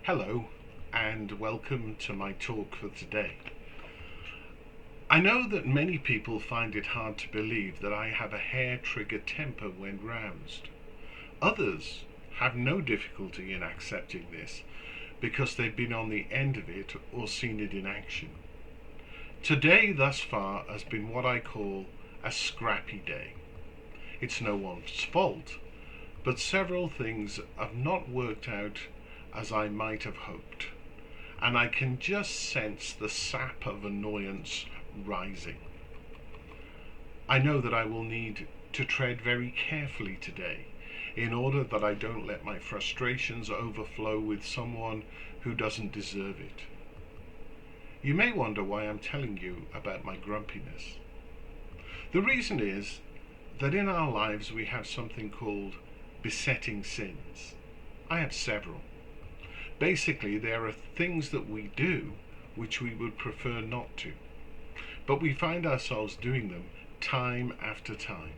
Hello, and welcome to my talk for today. I know that many people find it hard to believe that I have a hair-trigger temper when roused. Others have no difficulty in accepting this because they've been on the end of it or seen it in action. Today, thus far, has been what I call a scrappy day. It's no one's fault, but several things have not worked out as I might have hoped, and I can just sense the sap of annoyance rising. I know that I will need to tread very carefully today in order that I don't let my frustrations overflow with someone who doesn't deserve it. You may wonder why I'm telling you about my grumpiness. The reason is that in our lives we have something called besetting sins. I have several. Basically, there are things that we do which we would prefer not to, but we find ourselves doing them time after time.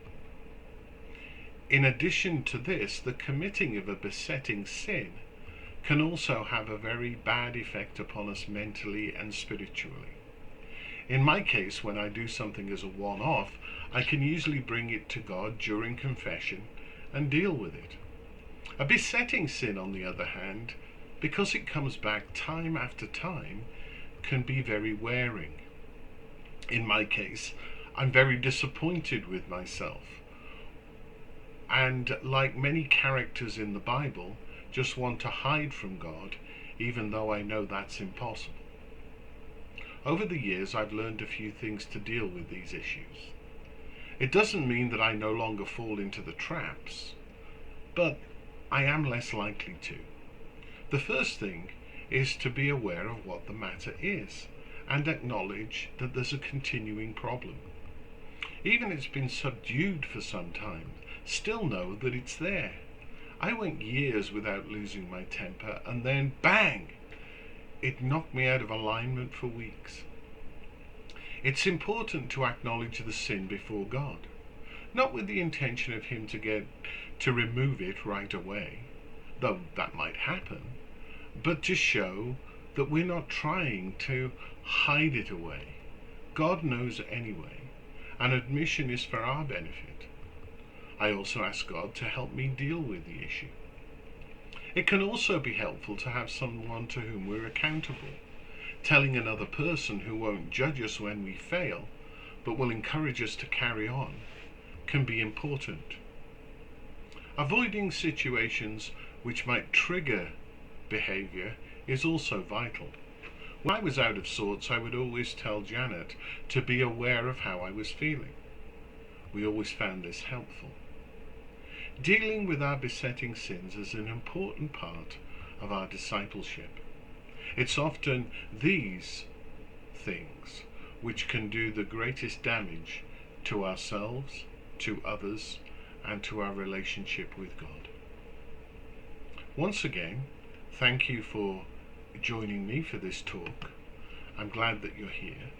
In addition to this, the committing of a besetting sin can also have a very bad effect upon us mentally and spiritually. In my case, when I do something as a one-off, I can usually bring it to God during confession and deal with it. A besetting sin, on the other hand, because it comes back time after time, can be very wearing. In my case, I'm very disappointed with myself, and like many characters in the Bible, just want to hide from God, even though I know that's impossible. Over the years, I've learned a few things to deal with these issues. It doesn't mean that I no longer fall into the traps, but I am less likely to. The first thing is to be aware of what the matter is and acknowledge that there's a continuing problem. Even if it's been subdued for some time, still know that it's there. I went years without losing my temper, and then bang! It knocked me out of alignment for weeks. It's important to acknowledge the sin before God, not with the intention of Him to remove it right away, though that might happen, but to show that we're not trying to hide it away. God knows anyway, and admission is for our benefit. I also ask God to help me deal with the issue. It can also be helpful to have someone to whom we're accountable. Telling another person who won't judge us when we fail, but will encourage us to carry on, can be important. Avoiding situations which might trigger behavior is also vital. When I was out of sorts, I would always tell Janet to be aware of how I was feeling. We always found this helpful. Dealing with our besetting sins is an important part of our discipleship. It's often these things which can do the greatest damage to ourselves, to others, and to our relationship with God. Once again, thank you for joining me for this talk. I'm glad that you're here.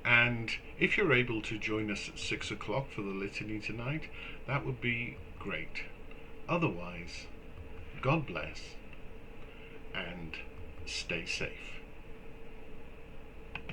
And if you're able to join us at 6 o'clock for the litany tonight, that would be great. Otherwise, God bless and stay safe.